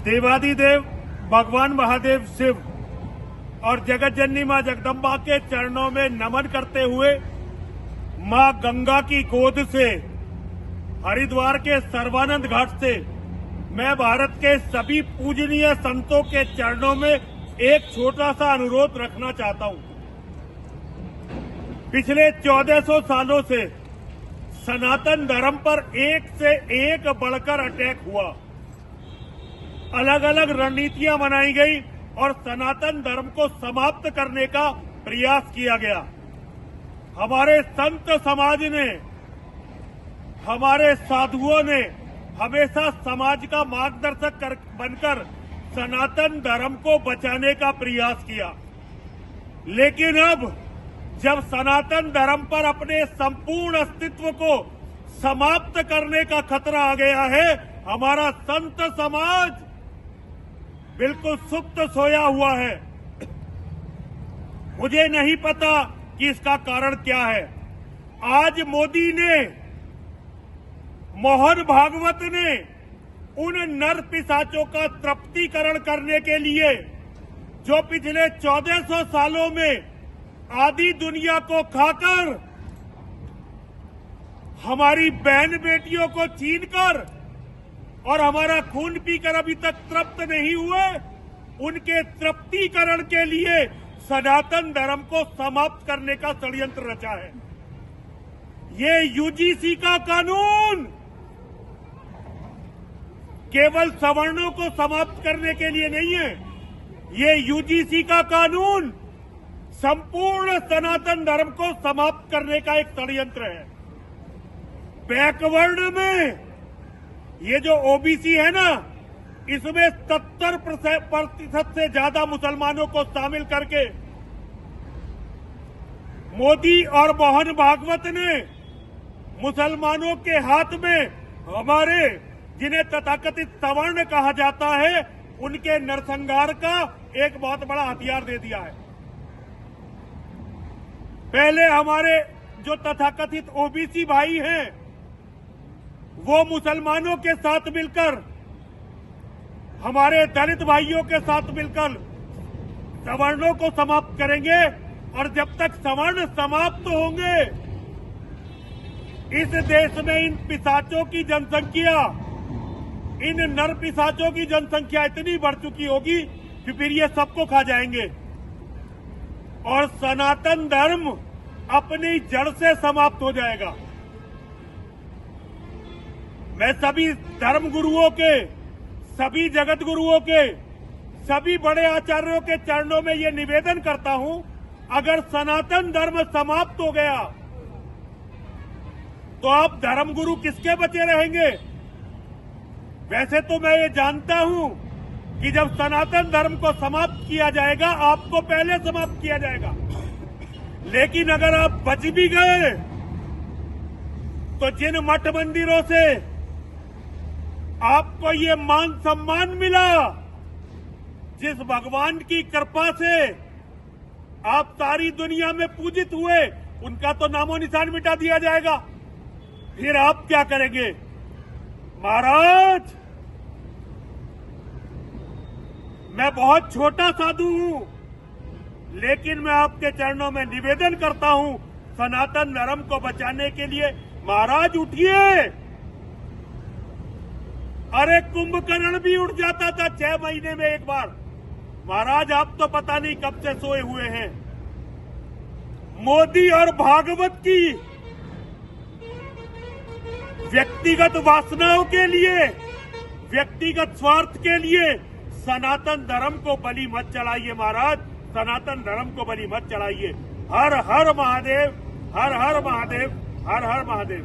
देवादिदेव भगवान महादेव शिव और जगत जननी मां जगदम्बा के चरणों में नमन करते हुए मां गंगा की गोद से हरिद्वार के सर्वानंद घाट से मैं भारत के सभी पूजनीय संतों के चरणों में एक छोटा सा अनुरोध रखना चाहता हूं। पिछले 1400 सालों से सनातन धर्म पर एक से एक बढ़कर अटैक हुआ, अलग अलग रणनीतियां बनाई गई और सनातन धर्म को समाप्त करने का प्रयास किया गया। हमारे संत समाज ने, हमारे साधुओं ने हमेशा समाज का मार्गदर्शक बनकर सनातन धर्म को बचाने का प्रयास किया। लेकिन अब जब सनातन धर्म पर अपने संपूर्ण अस्तित्व को समाप्त करने का खतरा आ गया है, हमारा संत समाज बिल्कुल सुप्त सोया हुआ है। मुझे नहीं पता कि इसका कारण क्या है। आज मोदी ने, मोहन भागवत ने उन नर पिशाचों का तृप्तिकरण करने के लिए जो पिछले 1400 सालों में आधी दुनिया को खाकर, हमारी बहन बेटियों को छीनकर और हमारा खून पीकर अभी तक तृप्त नहीं हुए, उनके तृप्तिकरण के लिए सनातन धर्म को समाप्त करने का षड्यंत्र रचा है। ये यूजीसी का कानून केवल सवर्णों को समाप्त करने के लिए नहीं है। ये यूजीसी का कानून संपूर्ण सनातन धर्म को समाप्त करने का एक षड्यंत्र है। बैकवर्ड में ये जो ओबीसी है ना, इसमें 70% से ज्यादा मुसलमानों को शामिल करके मोदी और मोहन भागवत ने मुसलमानों के हाथ में हमारे, जिन्हें तथाकथित सवर्ण कहा जाता है, उनके नरसंहार का एक बहुत बड़ा हथियार दे दिया है। पहले हमारे जो तथाकथित ओबीसी भाई हैं, वो मुसलमानों के साथ मिलकर, हमारे दलित भाइयों के साथ मिलकर सवर्णों को समाप्त करेंगे और जब तक सवर्ण समाप्त होंगे, इस देश में इन पिशाचों की जनसंख्या, इन नर पिशाचों की जनसंख्या इतनी बढ़ चुकी होगी कि फिर ये सबको खा जाएंगे और सनातन धर्म अपनी जड़ से समाप्त हो जाएगा। मैं सभी धर्म गुरुओं के, सभी जगत गुरुओं के, सभी बड़े आचार्यों के चरणों में ये निवेदन करता हूं, अगर सनातन धर्म समाप्त हो गया तो आप धर्मगुरु किसके बचे रहेंगे? वैसे तो मैं ये जानता हूं कि जब सनातन धर्म को समाप्त किया जाएगा, आपको पहले समाप्त किया जाएगा। लेकिन अगर आप बच भी गए तो जिन मठ मंदिरों से आपको ये मान सम्मान मिला, जिस भगवान की कृपा से आप सारी दुनिया में पूजित हुए, उनका तो नामो निशान मिटा दिया जाएगा। फिर आप क्या करेंगे? महाराज, मैं बहुत छोटा साधु हूं, लेकिन मैं आपके चरणों में निवेदन करता हूं, सनातन धर्म को बचाने के लिए महाराज उठिए। अरे कुंभकर्ण भी उठ जाता था 6 महीने में एक बार। महाराज, आप तो पता नहीं कब से सोए हुए हैं। मोदी और भागवत की व्यक्तिगत वासनाओं के लिए, व्यक्तिगत स्वार्थ के लिए सनातन धर्म को बलि मत चढ़ाइए। महाराज, सनातन धर्म को बलि मत चढ़ाइए। हर हर महादेव, हर हर महादेव, हर हर महादेव।